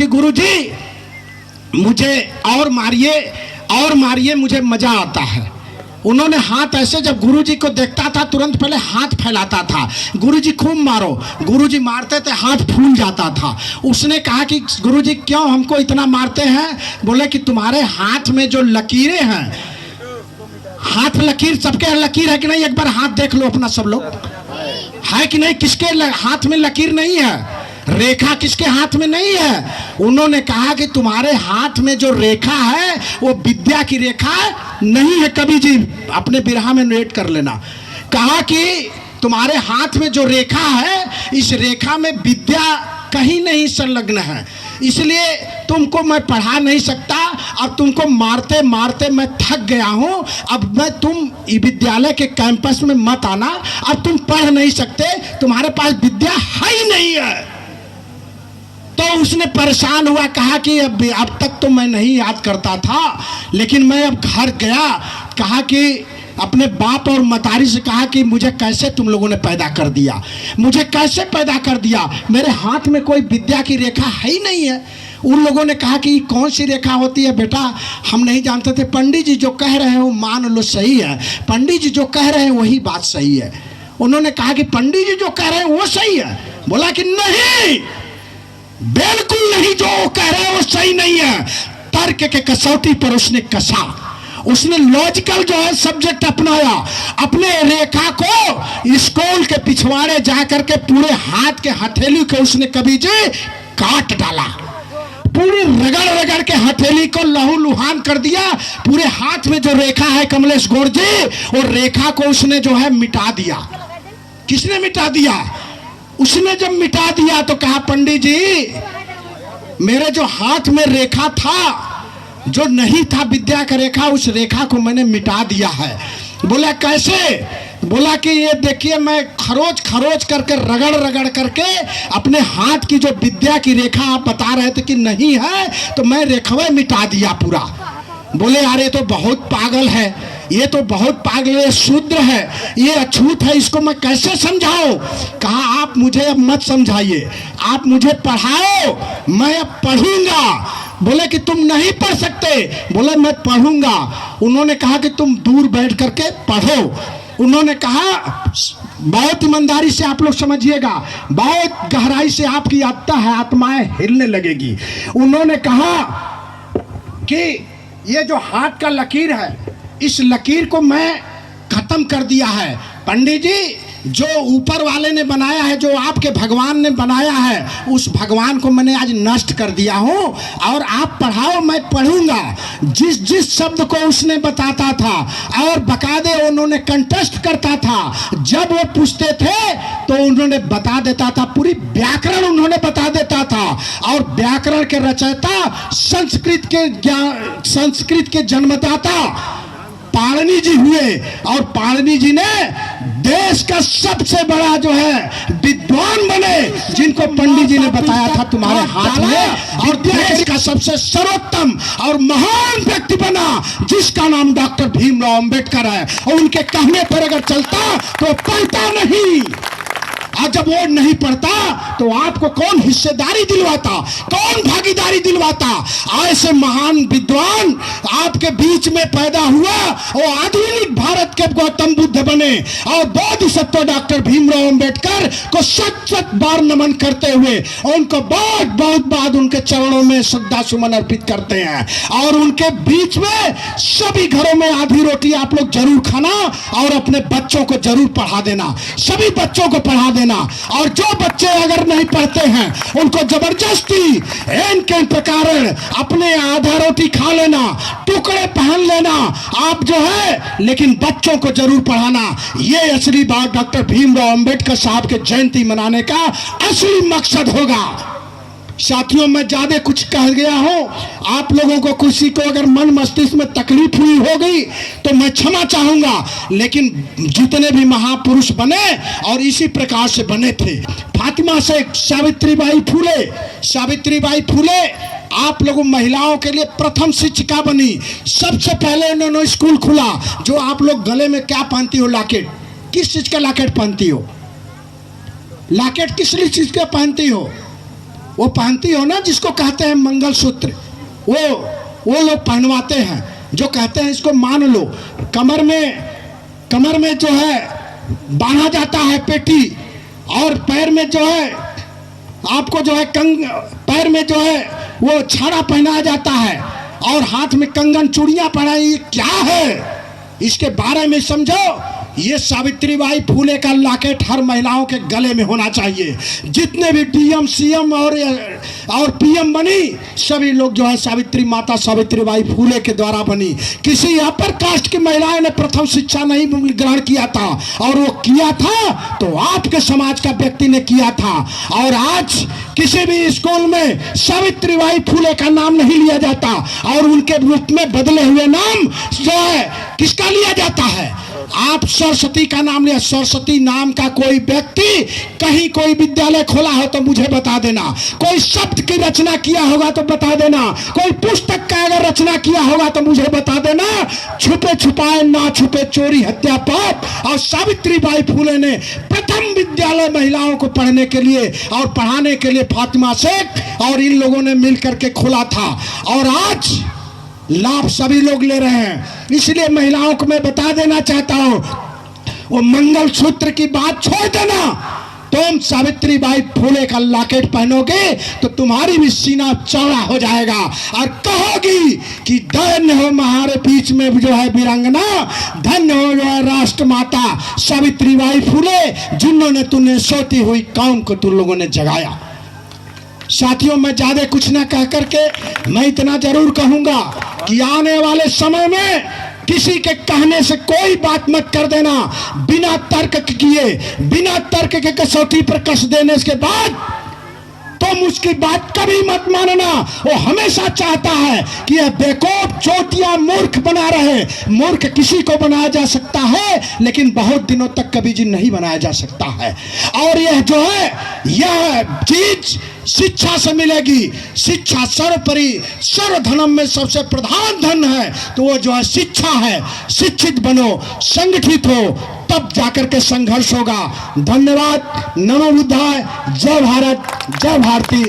कि गुरुजी मुझे और मारिए मुझे मजा आता है। उन्होंने हाथ ऐसे, जब गुरुजी को देखता था तुरंत पहले हाथ फैलाता था, गुरुजी खूब मारो। गुरुजी मारते थे, हाथ फूल जाता था। उसने कहा कि गुरुजी क्यों हमको इतना मारते हैं? बोले कि तुम्हारे हाथ में जो लकीरें हैं, हाथ लकीर, सबके लकीर है कि नहीं? एक बार हाथ देख लो अपना, सब लोग है कि नहीं? किसके हाथ में लकीर नहीं है? रेखा किसके हाथ में नहीं है? उन्होंने कहा कि तुम्हारे हाथ में जो रेखा है वो विद्या की रेखा नहीं है। कवि जी अपने बिरहा में नोट कर लेना। कहा कि तुम्हारे हाथ में जो रेखा है, इस रेखा में विद्या कहीं नहीं संलग्न है, इसलिए तुमको मैं पढ़ा नहीं सकता। अब तुमको मारते मारते मैं थक गया हूं। अब मैं तुम विद्यालय के कैंपस में मत आना, अब तुम पढ़ नहीं सकते, तुम्हारे पास विद्या है ही नहीं है। तो उसने परेशान हुआ, कहा कि अब तक तो मैं नहीं याद करता था, लेकिन मैं अब घर गया, कहा कि अपने बाप और मतारी से कहा कि मुझे कैसे तुम लोगों ने पैदा कर दिया, मुझे कैसे पैदा कर दिया, मेरे हाथ में कोई विद्या की रेखा है ही नहीं है। उन लोगों ने कहा कि कौन सी रेखा होती है बेटा, हम नहीं जानते थे। पंडित जी जो कह रहे हैं वो मान लो सही है, पंडित जी जो कह रहे हैं वही बात सही है। उन्होंने कहा कि पंडित जी जो कह रहे हैं वो सही है। बोला कि नहीं, बिल्कुल नहीं, जो कह रहे हैं वो सही नहीं है। तर्क के कसौटी पर उसने कसा, उसने लॉजिकल जो है सब्जेक्ट अपनाया। अपने रेखा को स्कूल के पिछवाड़े जाकर के पूरे हाथ के हथेली को उसने कभी जी काट डाला, पूरी रगड़ रगड़ के हथेली को लहू लुहान कर दिया। पूरे हाथ में जो रेखा है कमलेश गौर जी, वो रेखा को उसने जो है मिटा दिया। किसने मिटा दिया? उसने जब मिटा दिया तो कहा पंडित जी मेरे जो हाथ में रेखा था, जो नहीं था विद्या का रेखा, उस रेखा को मैंने मिटा दिया है। बोला कैसे? बोला कि ये देखिए मैं खरोच खरोच करके रगड़ रगड़ करके अपने हाथ की जो विद्या की रेखा आप बता रहे थे कि नहीं है, तो मैं रेखा मिटा दिया पूरा। बोले यार ये तो बहुत पागल है, ये तो बहुत पागल है, शूद्र है, ये अछूत है, इसको मैं कैसे समझाऊं? कहा आप मुझे अब मत समझाइए, आप मुझे पढ़ाओ, मैं अब पढ़ूंगा। बोले कि तुम नहीं पढ़ सकते। बोले मैं पढ़ूंगा। उन्होंने कहा कि तुम दूर बैठ करके पढ़ो। उन्होंने कहा बहुत ईमानदारी से आप लोग समझिएगा, बहुत गहराई से आपकी आत्मा है, आत्माएं हिलने लगेगी। उन्होंने कहा कि ये जो हाथ का लकीर है, इस लकीर को मैं खत्म कर दिया है। पंडित जी जो ऊपर वाले ने बनाया है, जो आपके भगवान ने बनाया है, उस भगवान को मैंने आज नष्ट कर दिया हूँ, और आप पढ़ाओ मैं पढ़ूंगा। जिस जिस शब्द को उसने बताता था और बकायदे उन्होंने कंटेस्ट करता था, जब वो पूछते थे तो उन्होंने बता देता था, पूरी व्याकरण उन्होंने बता देता था। और व्याकरण के रचयिता संस्कृत के जन्मदाता पाणिनि जी हुए, और पाणिनि जी ने देश का सबसे बड़ा जो है विद्वान बने, जिनको पंडित जी ने बताया था तुम्हारे हाथ में, और देश का सबसे सर्वोत्तम और महान व्यक्ति बना, जिसका नाम डॉक्टर भीमराव अंबेडकर है। और उनके कहने पर अगर चलता तो पढ़ता नहीं, और जब वो नहीं पढ़ता तो आपको कौन हिस्सेदारी दिलवाता, कौन भागीदारी दिलवाता? ऐसे महान विद्वान आपके बीच में पैदा हुआ, वो आधुनिक भारत के गौतम बुद्ध बने, और बोधिसत्व डॉक्टर भीमराव अंबेडकर को सत सत बार नमन करते हुए उनको बहुत बहुत बाद उनके चरणों में श्रद्धा सुमन अर्पित करते हैं। और उनके बीच में सभी घरों में आधी रोटी आप लोग जरूर खाना, और अपने बच्चों को जरूर पढ़ा देना, सभी बच्चों को पढ़ा देना। और जो बच्चे अगर नहीं पढ़ते हैं उनको जबरदस्ती इनके प्रकार अपने आधा रोटी खा लेना, टुकड़े पहन लेना आप जो है, लेकिन बच्चों को जरूर पढ़ाना। ये असली बात डॉक्टर भीमराव अंबेडकर साहब के जयंती मनाने का असली मकसद होगा। साथियों मैं ज्यादा कुछ कह गया हूं, आप लोगों को किसी को अगर मन मस्तिष्क में तकलीफ हुई हो गई तो मैं क्षमा चाहूंगा, लेकिन जितने भी महापुरुष बने और इसी प्रकार से बने थे, फातिमा से सावित्रीबाई फूले आप लोगों महिलाओं के लिए प्रथम शिक्षिका बनी। सबसे पहले उन्होंने स्कूल खुला। जो आप लोग गले में क्या पहनती हो, लॉकेट, किस चीज का लॉकेट पहनती हो? लॉकेट किस चीज का पहनती हो? वो पहनती हो ना जिसको कहते हैं मंगलसूत्र, वो लोग पहनवाते हैं, जो कहते हैं इसको मान लो। कमर में जो है बांधा जाता है पेटी, और पैर में जो है आपको जो है पैर में जो है वो छाड़ा पहनाया जाता है, और हाथ में कंगन चूड़ियां पहनाई। ये क्या है, इसके बारे में समझो। ये सावित्रीबाई फूले का लॉकेट हर महिलाओं के गले में होना चाहिए। जितने भी डीएम सीएम और पीएम बनी, सभी लोग जो है सावित्री माता सावित्रीबाई फूले के द्वारा बनी। किसी अपर कास्ट की महिलाएं ने प्रथम शिक्षा नहीं ग्रहण किया था, और वो किया था तो आपके समाज का व्यक्ति ने किया था। और आज किसी भी स्कूल में सावित्रीबाई फूले का नाम नहीं लिया जाता, और उनके रूप में बदले हुए नाम जो है किसका लिया जाता है? आप सरस्वती का नाम लिया। सरस्वती नाम का कोई व्यक्ति कहीं कोई विद्यालय खोला हो तो मुझे बता देना। कोई शब्द की रचना किया होगा तो बता देना। कोई पुस्तक का अगर रचना किया होगा तो मुझे बता देना। छुपे छुपाए ना छुपे, चोरी हत्या पाप। और सावित्रीबाई फूले ने प्रथम विद्यालय महिलाओं को पढ़ने के लिए और पढ़ाने के लिए फातिमा शेख और इन लोगों ने मिलकर के खोला था, और आज लाभ सभी लोग ले रहे हैं। इसलिए महिलाओं को मैं बता देना चाहता हूं, वो मंगलसूत्र की बात छोड़ देना। तुम सावित्रीबाई फूले का लॉकेट पहनोगे तो तुम्हारी भी सीना चौड़ा हो जाएगा, और कहोगी कि धन्य हो हमारे बीच में जो है वीरांगना, धन्य हो जो है राष्ट्र माता सावित्रीबाई फूले, जिन्होंने तुमने सोती हुई कौम को तुम लोगों ने जगाया। साथियों, मैं ज्यादा कुछ ना कह करके मैं इतना जरूर कहूंगा कि आने वाले समय में किसी के कहने से कोई बात मत कर देना। बिना तर्क किए, बिना तर्क के कसौटी पर कस देने के बाद तुम उसकी बात कभी मत मानना। वो हमेशा चाहता है कि यह बेवकूफ चोटियां मूर्ख बना रहे। मूर्ख किसी को बनाया जा सकता है, लेकिन बहुत दिनों तक कभी जी नहीं बनाया जा सकता है। और यह जो है यह चीज शिक्षा से मिलेगी। शिक्षा सर्वोपरि, सर्वधनम में सबसे प्रधान धन है, तो वो जो है शिक्षा है। शिक्षित बनो, संगठित हो, तब जाकर के संघर्ष होगा। धन्यवाद। नमो बुद्धाय। जय भारत, जय भारती।